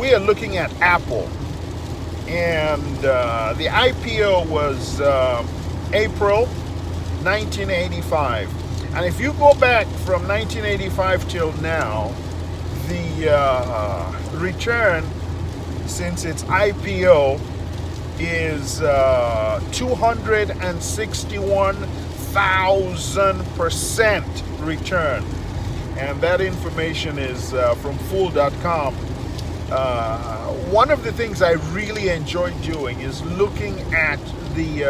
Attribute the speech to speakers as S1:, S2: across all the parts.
S1: we are looking at Apple. And the IPO was April 1985. And if you go back from 1985 till now, the return since its IPO is 261,000% return. And that information is from fool.com. One of the things I really enjoy doing is looking at the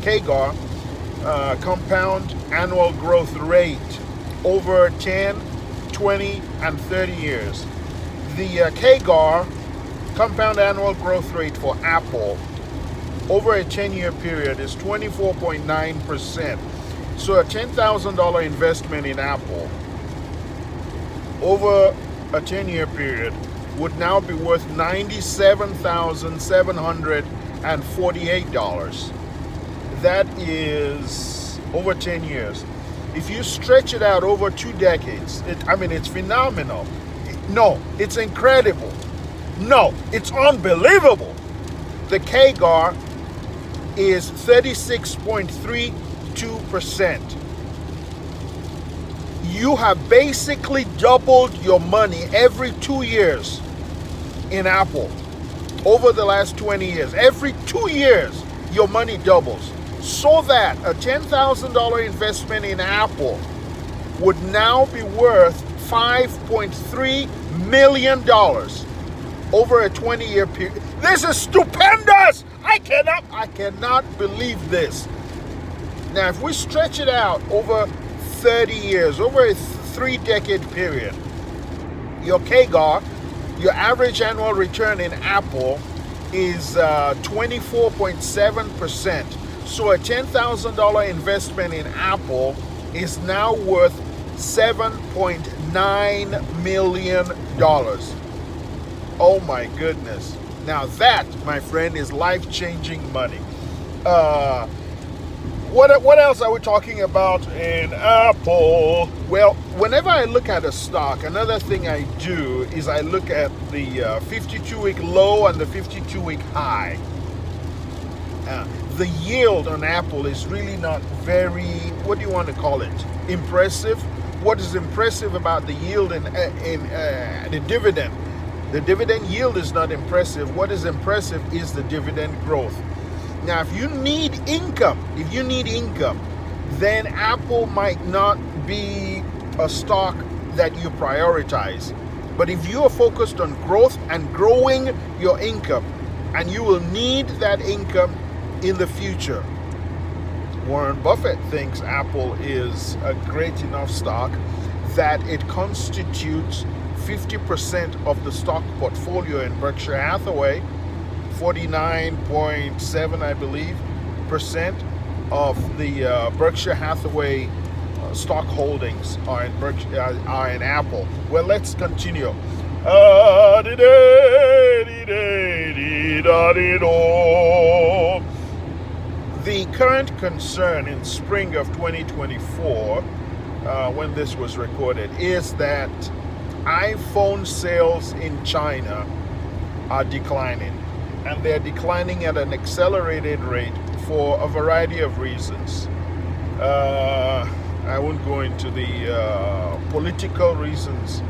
S1: CAGR, compound annual growth rate, over 10, 20, and 30 years. The CAGR, compound annual growth rate for Apple, over a 10-year period is 24.9%. So a $10,000 investment in Apple over a 10-year period would now be worth $97,748. That is over 10 years. If you stretch it out over 2 decades, it's phenomenal. No, it's incredible. No, it's unbelievable. The CAGR is 36.32%. You have basically doubled your money every 2 years in Apple over the last 20 years. Every 2 years, your money doubles. So that a $10,000 investment in Apple would now be worth $5.3 million over a 20-year period. This is stupendous! I cannot believe this. Now, if we stretch it out over 30 years, over a 3-decade period, your CAGR, your average annual return in Apple, is 24.7%. So a $10,000 investment in Apple is now worth $7.9 million. Oh my goodness. Now that, my friend, is life-changing money. What else are we talking about in Apple? Well, whenever I look at a stock, another thing I do is I look at the 52-week low and the 52-week high. The yield on Apple is really not very, what do you want to call it, impressive. What is impressive about the yield in the dividend? The dividend yield is not impressive. What is impressive is the dividend growth. Now, if you need income, then Apple might not be a stock that you prioritize. But if you are focused on growth and growing your income, and you will need that income in the future, Warren Buffett thinks Apple is a great enough stock that it constitutes 50% of the stock portfolio in Berkshire Hathaway. 49.7, I believe, percent of the Berkshire Hathaway stock holdings are in Apple. Well, let's continue. The current concern in spring of 2024, when this was recorded, is that iPhone sales in China are declining. And they're declining at an accelerated rate for a variety of reasons. I won't go into the political reasons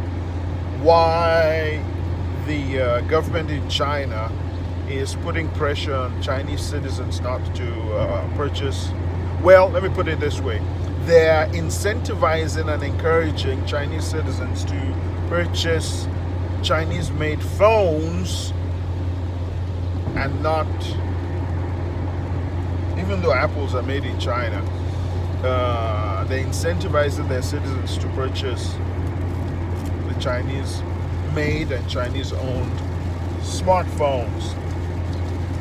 S1: why the government in China is putting pressure on Chinese citizens not to purchase. Well, let me put it this way. They're incentivizing and encouraging Chinese citizens to purchase Chinese-made phones, and not, even though Apples are made in China, they incentivizing their citizens to purchase the Chinese-made and Chinese-owned smartphones.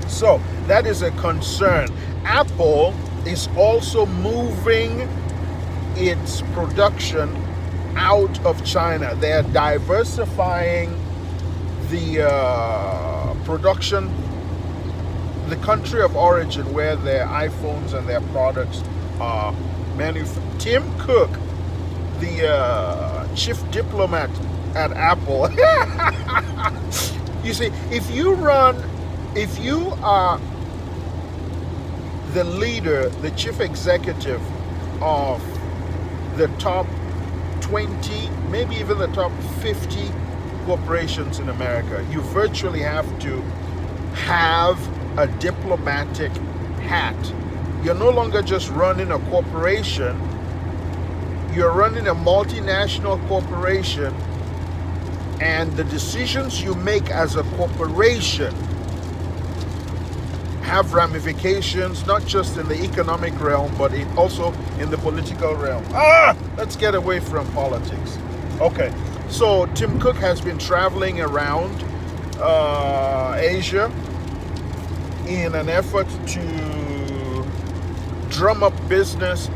S1: So that is a concern. Apple is also moving its production out of China. They are diversifying the production, the country of origin where their iPhones and their products are manufactured. Tim Cook, the chief diplomat at Apple, You see, if you are the leader, the chief executive of the top 20, maybe even the top 50 corporations in America, you virtually have to have a diplomatic hat. You're no longer just running a corporation, you're running a multinational corporation, and the decisions you make as a corporation have ramifications not just in the economic realm, but also in the political realm. Let's get away from politics. Okay, so Tim Cook has been traveling around Asia in an effort to drum up business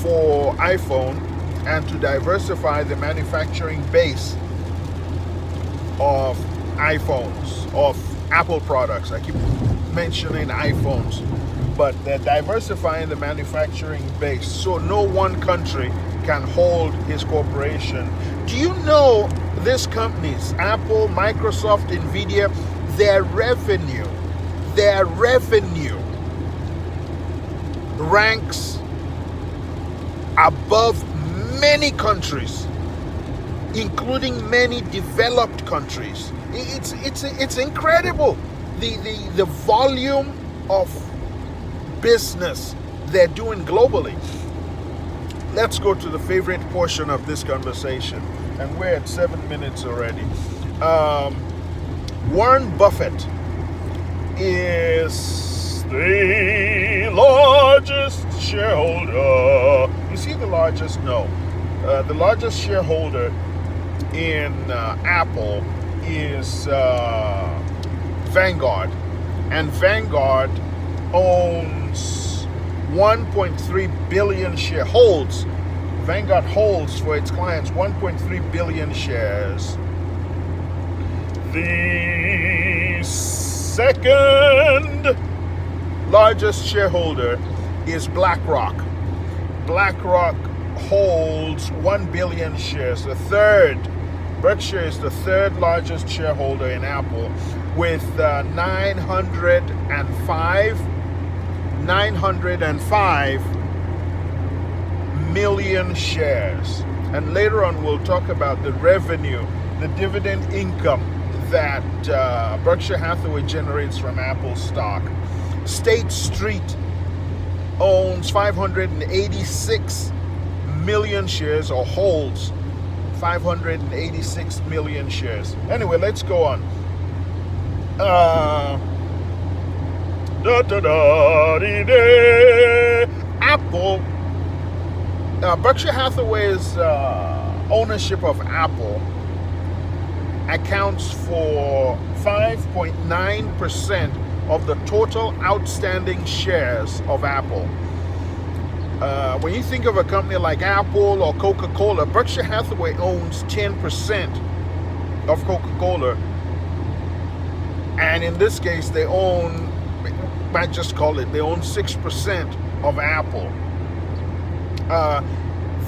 S1: for iPhone and to diversify the manufacturing base of iPhones, of Apple products. I keep mentioning iPhones, but they're diversifying the manufacturing base so no one country can hold his corporation. Do you know these companies, Apple, Microsoft, Nvidia, their revenue ranks above many countries, including many developed countries. It's incredible, the volume of business they're doing globally. Let's go to the favorite portion of this conversation, and we're at 7 minutes already. Warren Buffett is the largest shareholder. You see the largest? No. The largest shareholder in Apple is Vanguard, and Vanguard owns 1.3 billion shares. Vanguard holds for its clients 1.3 billion shares. The second largest shareholder is BlackRock. BlackRock holds 1 billion shares. Berkshire is the third largest shareholder in Apple with 905 million shares. And later on we'll talk about the revenue, the dividend income that Berkshire Hathaway generates from Apple stock. State Street owns 586 million shares, or holds 586 million shares. Anyway, let's go on. Apple, Berkshire Hathaway's ownership of Apple accounts for 5.9% of the total outstanding shares of Apple. When you think of a company like Apple or Coca-Cola, Berkshire Hathaway owns 10% of Coca-Cola. And in this case, they own 6% of Apple.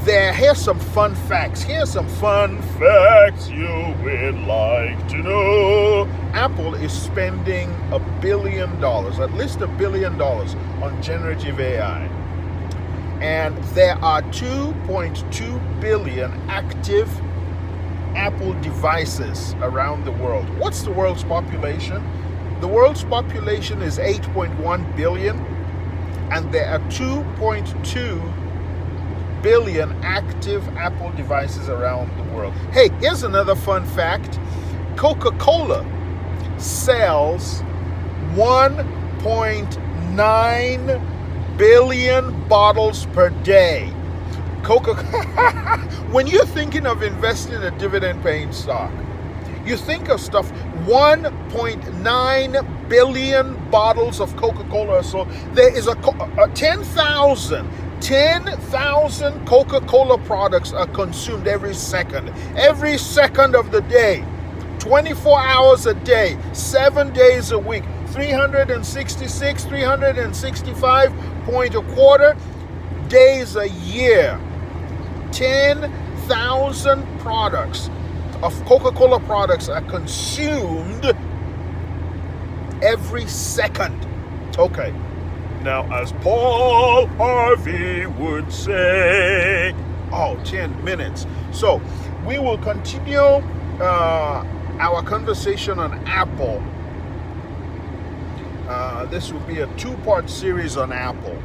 S1: Here's some fun facts. Here's some fun facts you would like to know. Apple is spending $1 billion, at least $1 billion, on generative AI. And there are 2.2 billion active Apple devices around the world. What's the world's population? The world's population is 8.1 billion, and there are 2.2 billion active Apple devices around the world. Hey, here's another fun fact. Coca-Cola sells 1.9 billion bottles per day. When you're thinking of investing in a dividend-paying stock, you think of stuff, 1.9 billion bottles of Coca-Cola. So there is a 10,000 Coca-Cola products are consumed every second of the day, 24 hours a day, 7 days a week, 365 point a quarter days a year. 10,000 products of Coca-Cola products are consumed every second. Okay. Now, as Paul Harvey would say, 10 minutes. So, we will continue our conversation on Apple. This will be a two-part series on Apple.